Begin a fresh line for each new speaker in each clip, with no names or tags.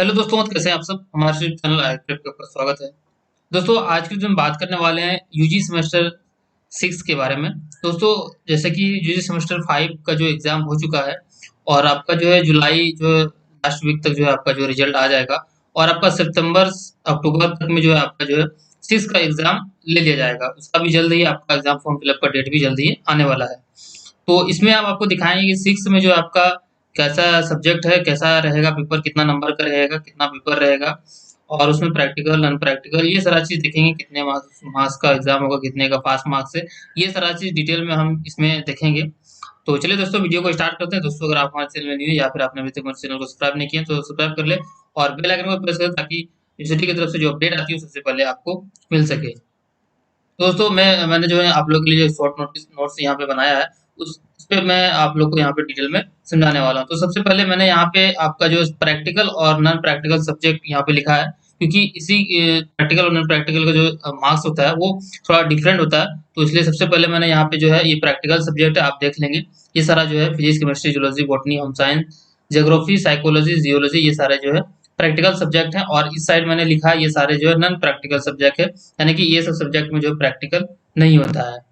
Hello दोस्तों, कैसे हैं आप सब। हमारे चैनल आईक्रिप के ऊपर स्वागत है। दोस्तों, आज के दिन हम बात करने वाले हैं यूजी सेमेस्टर 6 के बारे में। दोस्तों, जैसे कि यूजी सेमेस्टर 5 का जो एग्जाम हो चुका है और आपका जो है जुलाई जो लास्ट वीक तक जो है आपका जो रिजल्ट आ जाएगा और आपका सितंबर अक्टूबर तक में जो है आपका जो है 6 का एग्जाम ले लिया जाएगा। उसका भी जल्द ही आपका एग्जाम फॉर्म फिलअप का डेट भी जल्द ही आने वाला है। तो इसमें हम आपको दिखाएंगे कि 6 में जो आपका कैसा सब्जेक्ट है, कैसा रहेगा पेपर, कितना नंबर का रहेगा, कितना पेपर रहेगा और उसमें प्रैक्टिकल नॉन प्रैक्टिकल ये सारा चीज़ देखेंगे। कितने मार्क्स का एग्जाम होगा, कितने का पास मार्क्स है, ये सारा चीज़ डिटेल में हम इसमें देखेंगे। तो चलिए दोस्तों, वीडियो को स्टार्ट करते हैं। दोस्तों, अगर आप हमारे चैनल में न्यू है या फिर आपने अभी तक हमारे चैनल को सब्सक्राइब नहीं किया तो सब्सक्राइब कर ले और बेल आइकन को प्रेस करें ताकि यूनिवर्सिटी की तरफ से जो अपडेट आती है सबसे पहले आपको मिल सके। दोस्तों, मैंने जो है आप लोग के लिए शॉर्ट नोट्स यहाँ पे बनाया है, उस पे मैं आप लोग को यहाँ पे डिटेल में समझाने वाला हूँ। तो सबसे पहले मैंने यहाँ पे आपका जो प्रैक्टिकल और नॉन प्रैक्टिकल सब्जेक्ट यहाँ पे लिखा है, क्योंकि इसी प्रैक्टिकल और नॉन प्रैक्टिकल का जो मार्क्स होता है वो थोड़ा डिफरेंट होता है। तो इसलिए सबसे पहले मैंने यहाँ पे जो है ये प्रैक्टिकल सब्जेक्ट है, आप देख लेंगे। ये सारा जो है physics, chemistry, zoology, botany, home science, geography, psychology, geology, ये सारे जो है प्रैक्टिकल सब्जेक्ट हैं। और इस साइड मैंने लिखा है ये सारे जो है नॉन प्रैक्टिकल सब्जेक्ट है, यानी कि ये सब सब्जेक्ट में जो प्रैक्टिकल नहीं होता है।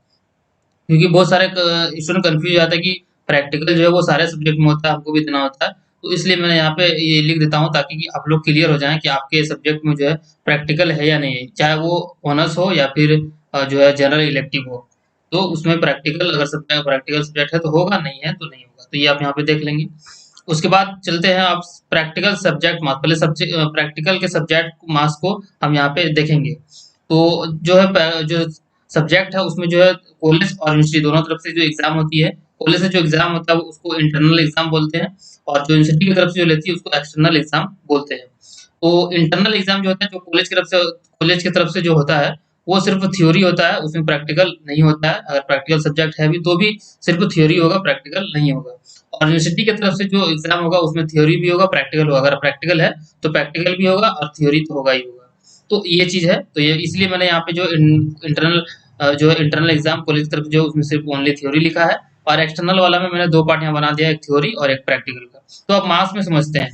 क्योंकि बहुत सारे स्टूडेंट कंफ्यूज जाता है कि प्रैक्टिकल जो है वो सारे सब्जेक्ट में होता है, हमको भी देना होता है। तो इसलिए मैंने यहाँ पे ये लिख देता हूँ ताकि कि आप लोग क्लियर हो जाएं कि आपके सब्जेक्ट में जो है प्रैक्टिकल है या नहीं है, चाहे वो ऑनर्स हो या फिर जो है जनरल इलेक्टिव हो। तो उसमें प्रैक्टिकल, अगर सब्जेक्ट प्रैक्टिकल सब्जेक्ट है तो होगा, नहीं है तो नहीं होगा। तो ये आप यहाँ पे देख लेंगे। उसके बाद चलते हैं आप प्रैक्टिकल सब्जेक्ट मार्क्स। पहले सब्जेक्ट प्रैक्टिकल के सब्जेक्ट मार्क्स को हम यहाँ पे देखेंगे। तो जो है जो सब्जेक्ट है उसमें जो है कॉलेज और यूनिवर्सिटी दोनों तरफ से जो एग्जाम होती है, कॉलेज से जो एग्जाम होता है उसको इंटरनल एग्जाम बोलते हैं और जो यूनिवर्सिटी की तरफ से जो लेती है उसको एक्सटर्नल एग्जाम बोलते हैं। तो इंटरनल एग्जाम जो होता है, जो कॉलेज की तरफ से जो होता है वो सिर्फ थ्योरी होता है, उसमें प्रैक्टिकल नहीं होता है। अगर प्रैक्टिकल सब्जेक्ट है भी तो भी सिर्फ थ्योरी होगा, प्रैक्टिकल नहीं होगा। और यूनिवर्सिटी की तरफ से जो एग्जाम होगा उसमें थ्योरी भी होगा, प्रैक्टिकल होगा। अगर प्रैक्टिकल है तो प्रैक्टिकल भी होगा और थ्योरी तो होगा ही होगा। तो ये चीज है। तो ये इसलिए मैंने यहाँ पे जो इंटरनल जो है इंटरनल एग्जाम कॉलेज की तरफ जो उसमें सिर्फ ओनली थ्योरी लिखा है और एक्सटर्नल वाला में मैंने दो पार्ट यहाँ बना दिया, एक थ्योरी और एक प्रैक्टिकल का। तो आप मार्क्स में समझते हैं।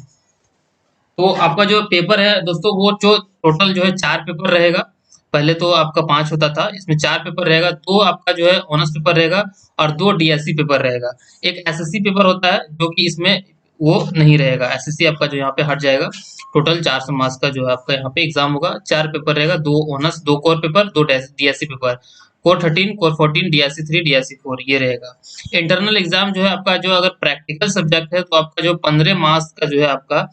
तो आपका जो पेपर है दोस्तों, वो जो टोटल जो है 4 पेपर रहेगा। पहले तो आपका 5 होता था, इसमें 4 पेपर रहेगा। 2 आपका जो है ऑनर्स पेपर रहेगा और 2 डीएससी पेपर रहेगा। एक एसएससी पेपर होता है जो कि इसमें वो नहीं रहेगा, एसएससी आपका जो यहाँ पे हट जाएगा। टोटल 400 मार्क्स का जो है आपका यहाँ पे एग्जाम होगा। 4 पेपर रहेगा, 2 honours, 2 core paper, 2 DSC paper. Core 13, core 14, DSC 3, DSC 4 ये रहेगा। इंटरनल एग्जाम जो है आपका, जो अगर प्रैक्टिकल सब्जेक्ट है तो आपका जो 15 मार्क्स का जो है आपका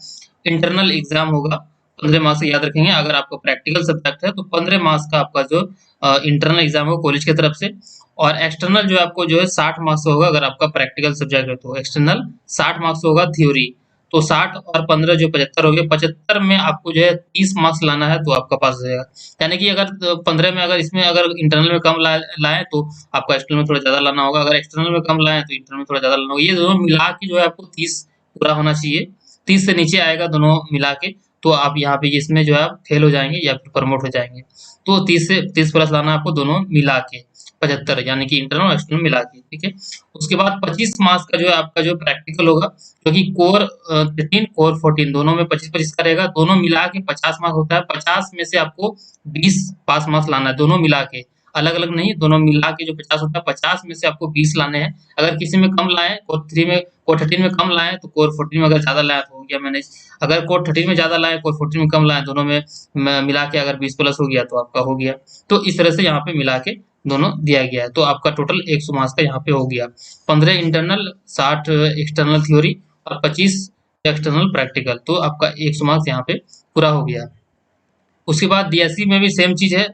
इंटरनल एग्जाम होगा। 15 मार्क्स से याद रखेंगे। अगर आपका प्रैक्टिकल सब्जेक्ट है तो 15 मार्क्स का आपका जो इंटरनल एग्जाम होगा कॉलेज की तरफ से। और एक्सटर्नल जो आपको जो है 60 मार्क्स होगा। अगर आपका प्रैक्टिकल सब्जेक्ट है तो एक्सटर्नल 60 मार्क्स होगा थ्योरी। तो 60 और 15 जो 75 हो गए। 75 में आपको जो है 30 मार्क्स लाना है तो आपका पास हो जाएगा। यानी कि अगर 15 में अगर इसमें अगर इंटरनल में कम लाए तो आपका एक्सटर्नल में थोड़ा ज्यादा लाना होगा। अगर एक्सटर्नल में कम लाए तो इंटरनल में थोड़ा ज्यादा लाना होगा। ये दोनों मिला के जो है आपको 30 पूरा होना चाहिए। 30 से नीचे आएगा दोनों मिला के तो आप यहाँ पे इसमें जो है आप फेल हो जाएंगे या फिर प्रमोट हो जाएंगे। तो 30 प्लस लाना आपको दोनों मिला के 75, यानी कि इंटरनल और एक्सटर्नल मिला के। ठीक है। उसके बाद 25 मार्क्स का जो है आपका जो प्रैक्टिकल होगा, क्योंकि कोर 13 कोर 14 दोनों में 25-25 का रहेगा। दोनों मिला के 50 मार्क्स होता है। 50 में से आपको 20 पास मार्क्स लाना है, दोनों मिला के, अलग अलग नहीं। दोनों मिला के जो 50 होता है, 50 में से आपको 20 लाने हैं। अगर किसी में कम लाए, कोर 13 में कम लाए तो कोर 14 में अगर ज्यादा लाए तो हो गया मैनेज। अगर कोर 13 में ज्यादा लाए, कोर 14 में कम लाए, दोनों में मिला के अगर 20 प्लस हो गया तो आपका हो गया। तो इस तरह से यहाँ पे मिला के दोनों दिया गया है। तो आपका टोटल 100 मार्क्स का यहाँ पे हो गया। 15 इंटरनल, 60 एक्सटर्नल थ्योरी और 25 एक्सटर्नल प्रैक्टिकल। तो आपका 100 मार्क्स यहाँ पे पूरा हो गया। उसके बाद डीएससी में भी सेम चीज है।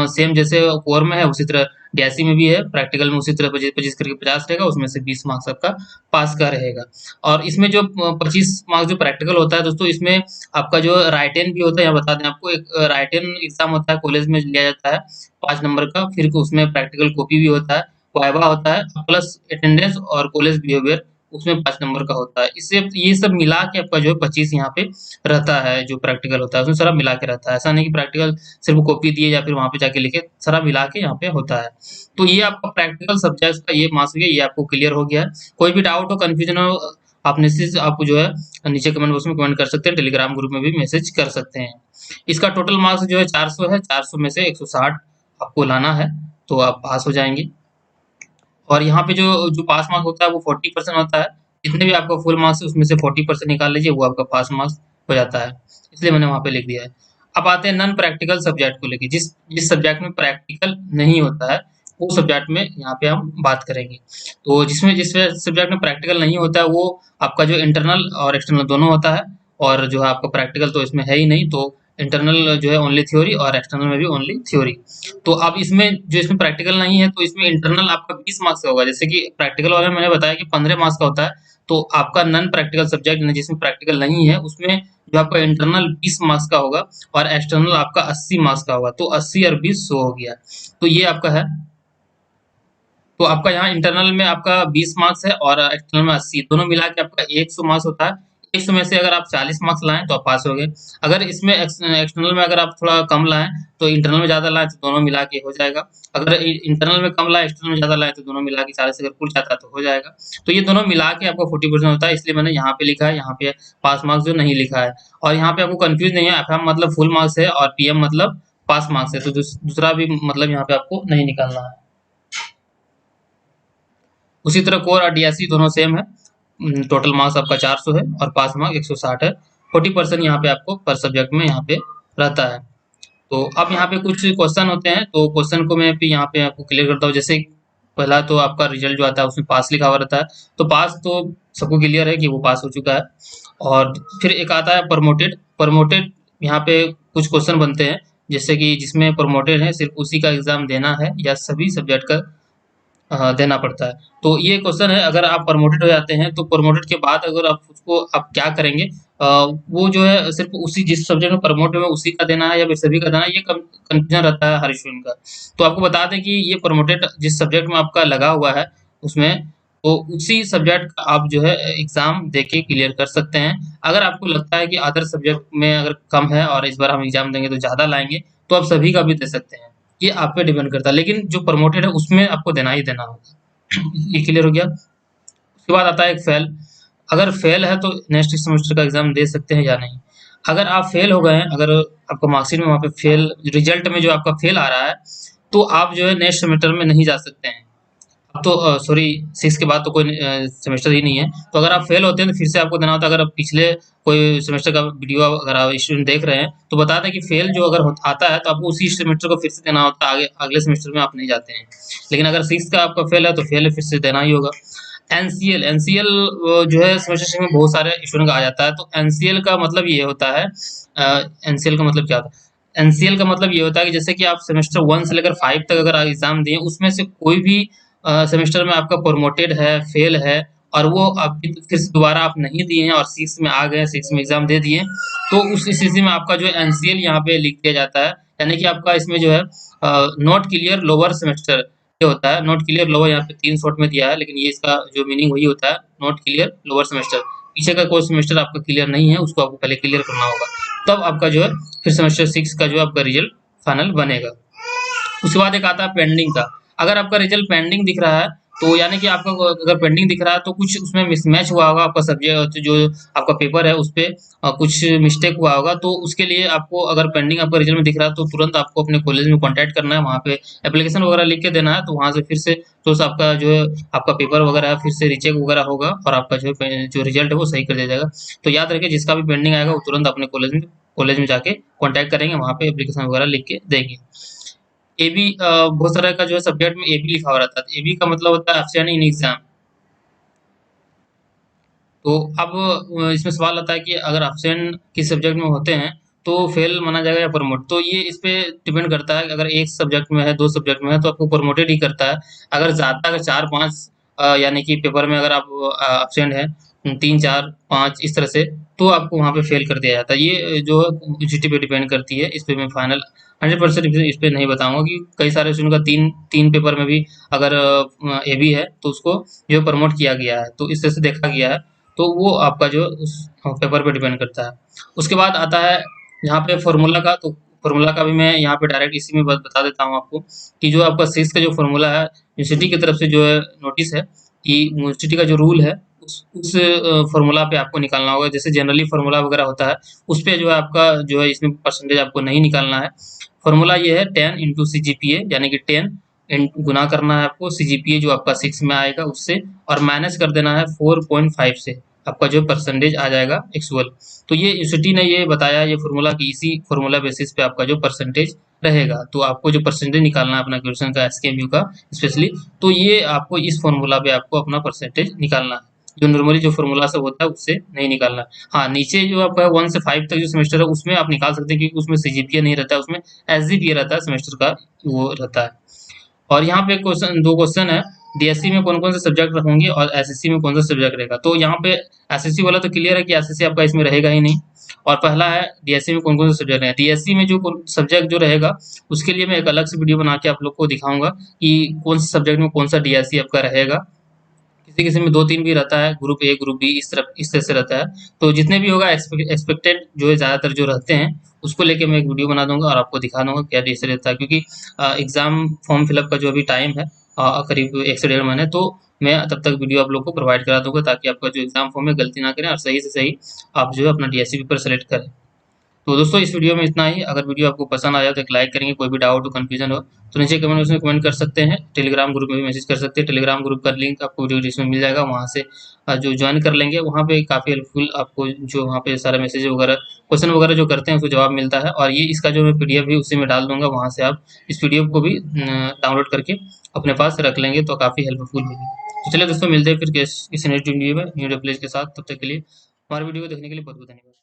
सेम जैसे कोर में है उसी तरह डीएससी में भी है। प्रैक्टिकल में उसी तरह 25-25 करके 50 रहेगा, उसमें से 20 मार्क्स आपका पास का रहेगा। और इसमें जो 25 मार्क्स जो प्रैक्टिकल होता है दोस्तों, इसमें आपका जो राइटेन भी होता है। यहाँ बता दें आपको, एक राइटेन एग्जाम होता है कॉलेज में लिया जाता है 5 नंबर का। फिर उसमें प्रैक्टिकल कॉपी भी होता है, वाइवा होता है, प्लस अटेंडेंस और कॉलेज बिहेवियर उसमें 5 नंबर का होता है। इससे ये सब मिला के आपका जो है 25 यहाँ पे रहता है। जो प्रैक्टिकल होता है उसमें सारा मिला के रहता है। ऐसा नहीं कि प्रैक्टिकल सिर्फ कॉपी दिए या फिर वहां पे जाके लिखे, सारा मिला के यहाँ पे होता है। तो ये आपका प्रैक्टिकल सब्जेक्ट का ये मार्क्स हो गया, ये आपको क्लियर हो गया है। कोई भी डाउट हो, कंफ्यूजन हो, आप निश्चित आप जो है नीचे कमेंट बॉक्स में कमेंट कर सकते हैं, टेलीग्राम ग्रुप में भी मैसेज कर सकते हैं। इसका टोटल मार्क्स जो है 400 है, 400 में से 160 आपको लाना है, तो आप पास हो जाएंगे। और यहाँ पे जो जो पास मार्क्स होता है वो 40% होता है। जितने भी आपका फुल मार्क्स है उसमें से 40% निकाल लीजिए, वो आपका पास मार्क्स हो जाता है, इसलिए मैंने वहाँ पे लिख दिया है। अब आते हैं नॉन प्रैक्टिकल सब्जेक्ट को लेके, जिस जिस सब्जेक्ट में प्रैक्टिकल नहीं होता है वो सब्जेक्ट में यहाँ पे हम बात करेंगे। तो जिस सब्जेक्ट में प्रैक्टिकल नहीं होता है वो आपका जो इंटरनल और एक्सटर्नल दोनों होता है, और जो है आपका प्रैक्टिकल तो इसमें है ही नहीं, तो इंटरनल जो है ओनली थ्योरी और एक्सटर्नल में भी ओनली थ्योरी। तो अब इसमें प्रैक्टिकल नहीं है तो इसमें इंटरनल आपका 20 मार्क्स का होगा। जैसे कि प्रैक्टिकल वाले में मैंने बताया कि 15 मार्क्स का होता है, तो आपका नॉन प्रैक्टिकल सब्जेक्ट जिसमें प्रैक्टिकल नहीं है उसमें जो आपका इंटरनल 20 मार्क्स का होगा और एक्सटर्नल आपका 80 मार्क्स का होगा, तो 80 और 20 100 हो गया। तो ये आपका है। तो आपका यहाँ इंटरनल में आपका 20 मार्क्स है और एक्सटर्नल में 80, दोनों मिला के आपका 100 मार्क्स होता है। 100 में से अगर आप 40 मार्क्स लाएं तो आप पास हो गए। अगर इसमें एक्सटर्नल में अगर आप थोड़ा कम लाएं तो इंटरनल में ज़्यादा लाएं तो दोनों मिला के हो जाएगा। अगर इंटरनल में कम लाएं एक्सटर्नल में ज़्यादा लाएं तो दोनों मिला के 40 अगर कुल जाता है तो हो जाएगा। तो ये दोनों मिला के आपका 40% होता है, इसलिए मैंने यहाँ पे लिखा है, यहाँ पे पास मार्क्स जो नहीं लिखा है। और यहाँ पे आपको कंफ्यूज नहीं है, एफएम मतलब फुल मार्क्स है और पीएम मतलब पास मार्क्स है, तो दूसरा भी मतलब यहाँ पे आपको नहीं निकालना है। उसी तरह कोर और डीएससी दोनों सेम है। टोटल मार्क्स आपका 400 है और पास मार्क 160 है। 40% यहाँ पे आपको पर सब्जेक्ट में यहाँ पे रहता है। तो अब यहाँ पे कुछ क्वेश्चन होते हैं, तो क्वेश्चन को मैं भी यहाँ पे आपको क्लियर करता हूँ। जैसे पहला तो आपका रिजल्ट जो आता है उसमें पास लिखा हुआ रहता है, तो पास तो सबको क्लियर है कि वो पास हो चुका है। और फिर एक आता है प्रमोटेड। प्रमोटेड यहाँ पे कुछ क्वेश्चन बनते हैं, जैसे कि जिसमें प्रमोटेड है सिर्फ उसी का एग्जाम देना है या सभी सब्जेक्ट का देना पड़ता है। तो ये क्वेश्चन है, अगर आप प्रमोटेड हो जाते हैं तो प्रमोटेड के बाद अगर आप उसको आप क्या करेंगे, वो जो है सिर्फ उसी जिस सब्जेक्ट में प्रमोट हुए उसी का देना है या फिर सभी का देना है, ये कंफ्यूजन रहता है हर स्टूडेंट का। तो आपको बता दें कि ये प्रमोटेड जिस सब्जेक्ट में आपका लगा हुआ है उसमें, तो उसी सब्जेक्ट का आप जो है एग्जाम देके क्लियर कर सकते हैं। अगर आपको लगता है कि अदर सब्जेक्ट में अगर कम है और इस बार हम एग्जाम देंगे तो ज़्यादा लाएंगे, तो आप सभी का भी दे सकते हैं, ये आप पे डिपेंड करता है। लेकिन जो प्रमोटेड है उसमें आपको देना ही देना होगा। ये क्लियर हो गया। उसके बाद आता है एक फेल। अगर फेल है तो नेक्स्ट सेमेस्टर का एग्जाम दे सकते हैं या नहीं। अगर आप फेल हो गए हैं, अगर आपका मार्कशीट में वहाँ पे फेल, रिजल्ट में जो आपका फेल आ रहा है, तो आप जो है नेक्स्ट सेमेस्टर में नहीं जा सकते हैं। अब तो सॉरी, 6 के बाद तो कोई सेमेस्टर ही नहीं है। तो अगर आप फेल होते हैं तो फिर से आपको देना होता है। अगर आप पिछले कोई सेमेस्टर का वीडियो अगर आप स्टूडेंट देख रहे हैं तो बता दें कि फेल जो अगर आता है तो आपको उसी सेमेस्टर को फिर से देना होता है, आगे अगले सेमेस्टर में आप नहीं जाते हैं। लेकिन अगर 6 का आपका फेल है तो फेल फिर से देना ही होगा। एनसीएल, एनसीएल जो है सेमेस्टर 6 में बहुत सारे स्टूडेंट का आ जाता है। तो एनसीएल का मतलब ये होता है, एनसीएल का मतलब क्या होता है? एनसीएल का मतलब ये होता है कि जैसे कि आप सेमेस्टर 1 से लेकर 5 तक अगर एग्जाम दिए, उसमें से कोई भी सेमेस्टर में आपका प्रमोटेड है, फेल है, और वो आप फिर से दोबारा आप नहीं दिए हैं और 6 में आ गए, 6 में एग्जाम दे दिए, तो उस स्थिति में आपका जो एनसीएल यहाँ पे लिख दिया जाता है। यानी कि आपका इसमें जो है नॉट क्लियर लोअर सेमेस्टर ये होता है। नॉट क्लियर लोअर यहाँ पे 3 शॉर्ट में दिया है, लेकिन ये इसका जो मीनिंग वही होता है, नॉट क्लियर लोअर सेमेस्टर। पीछे का कोई सेमेस्टर आपका क्लियर नहीं है, उसको आपको पहले क्लियर करना होगा, तब आपका जो है फिर सेमेस्टर 6 का जो आपका रिजल्ट फाइनल बनेगा। उसके बाद एक आता है पेंडिंग का। अगर आपका रिजल्ट पेंडिंग दिख रहा है, तो यानी कि आपका अगर पेंडिंग दिख रहा है तो कुछ उसमें मिसमैच हुआ होगा, आपका सब्जेक्ट जो आपका पेपर है उस पे कुछ मिस्टेक हुआ होगा। तो उसके लिए आपको अगर पेंडिंग आपका रिजल्ट में दिख रहा है तो तुरंत आपको अपने कॉलेज में कॉन्टैक्ट करना है, वहाँ पे एप्लीकेशन वगैरह लिख के देना है। तो वहाँ से फिर से तो आपका जो है आपका पेपर वगैरह है फिर से रीचेक वगैरह होगा और आपका जो रिजल्ट है वो सही कर दिया जाएगा। तो याद रखिए, जिसका भी पेंडिंग आएगा वो तुरंत अपने कॉलेज में जाके कॉन्टैक्ट करेंगे, वहाँ पे एप्लीकेशन वगैरह लिख के देंगे। एबी बहुत तरह का जो है सब्जेक्ट में एबी लिखा हुआ रहता है। एबी का मतलब होता है एब्सेंट इन एग्जाम। तो अब इसमें सवाल आता है कि अगर एब्सेंट किस सब्जेक्ट में होते हैं तो फेल माना जाएगा या प्रमोट। तो ये इस पे डिपेंड करता है कि अगर एक सब्जेक्ट में है, 2 सब्जेक्ट में है तो आपको प्रमोटेड ही करता है। अगर ज़्यादा, अगर 4-5 यानी कि पेपर में अगर आप एब्सेंट है 3-4-5 इस तरह से, तो आपको वहाँ पे फेल कर दिया जाता है। ये जो है जीटी पे डिपेंड करती है। इस पे मैं फाइनल 100% इस पे नहीं बताऊंगा कि कई सारे स्टूडेंट का तीन तीन पेपर में भी अगर एबी है तो उसको जो प्रमोट किया गया है, तो इस तरह से देखा गया है। तो वो आपका जो उस पेपर पे डिपेंड करता है। उसके बाद आता है यहाँ पे फॉर्मूला का। तो फॉर्मूला का भी मैं यहाँ पे डायरेक्ट इसी में बता देता हूँ आपको कि जो आपका 6 का जो फॉर्मूला है, यूनिवर्सिटी की तरफ से जो है नोटिस है कि यूनिवर्सिटी का जो रूल है उस फॉर्मूला पे आपको निकालना होगा। जैसे जनरली फॉर्मूला वगैरह होता है, उस पे जो है आपका जो है इसमें परसेंटेज आपको नहीं निकालना है। फॉर्मूला ये है 10 इंटू CGPA, यानी कि 10 गुना करना है आपको CGPA जो आपका 6 में आएगा उससे, और माइनस कर देना है 4.5 से, आपका जो परसेंटेज आ जाएगा एक्चुअल। तो ये यूनिवर्सिटी ने ये बताया ये फॉर्मूला कि इसी फॉर्मूला बेसिस पे आपका जो परसेंटेज रहेगा। तो आपको जो परसेंटेज निकालना है अपना क्वेश्चन का SKMU का स्पेशली, तो ये आपको इस फॉर्मूला पे आपको अपना परसेंटेज निकालना है। जो नॉर्मली जो फॉर्मूला से होता है उससे नहीं निकालना। हाँ, नीचे जो आपका 1 से 5 तक जो सेमेस्टर है उसमें आप निकाल सकते हैं, क्योंकि उसमें CGPA नहीं रहता है, उसमें SGPA रहता है, सेमेस्टर का वो रहता है। और यहाँ पे क्वेश्चन, दो क्वेश्चन है, DSC में कौन कौन से सब्जेक्ट होंगे और SSC में कौन सा सब्जेक्ट रहेगा। तो यहाँ पे SSC वाला तो क्लियर है कि SSC आपका इसमें रहेगा ही नहीं। और पहला है DSC में कौन कौन से सब्जेक्ट रहेगा। DSC में जो सब्जेक्ट जो रहेगा उसके लिए मैं एक अलग से वीडियो बना के आप लोग को दिखाऊंगा कि कौन से सब्जेक्ट में कौन सा DSC आपका रहेगा। किसी किसी में 2-3 भी रहता है, ग्रुप A ग्रुप B इस तरह से रहता है। तो जितने भी होगा एक्सपेक्टेड जो है ज़्यादातर जो रहते हैं उसको लेके मैं एक वीडियो बना दूंगा और आपको दिखा दूंगा क्या कैसे रहता है। क्योंकि एग्जाम फॉर्म फिलअप का जो अभी टाइम है करीब 1 से 1.5 महीने, तो मैं तब तक वीडियो आप लोग को प्रोवाइड करा दूंगा, ताकि आपका जो एग्जाम फॉर्म है गलती ना करें और सही से सही आप जो है अपना DSC पेपर सेलेक्ट करें। तो दोस्तों इस वीडियो में इतना ही। अगर वीडियो आपको पसंद आया तो एक लाइक करेंगे। कोई भी डाउट हो, कन्फ्यूजन हो तो नीचे कमेंट बॉक्स में कमेंट कर सकते हैं। टेलीग्राम ग्रुप में भी मैसेज कर सकते हैं। टेलीग्राम ग्रुप का लिंक आपको वीडियो डिस्क्रिप्शन में मिल जाएगा, वहाँ से जो ज्वाइन कर लेंगे वहाँ पे काफ़ी हेल्पफुल आपको जो वहाँ पे सारे मैसेज वगैरह क्वेश्चन वगैरह जो करते हैं उसको जवाब मिलता है। और ये इसका जो मैं PDF भी उसी में डाल दूंगा, वहाँ से आप इस PDF को भी डाउनलोड करके अपने पास रख लेंगे तो काफ़ी हेल्पफुल होगी। तो चलिए दोस्तों, मिलते हैं फिर किसी नेक्स्ट वीडियो में न्यू प्लेस के साथ। तब तक के लिए हमारे वीडियो को देखने के लिए बहुत बहुत धन्यवाद।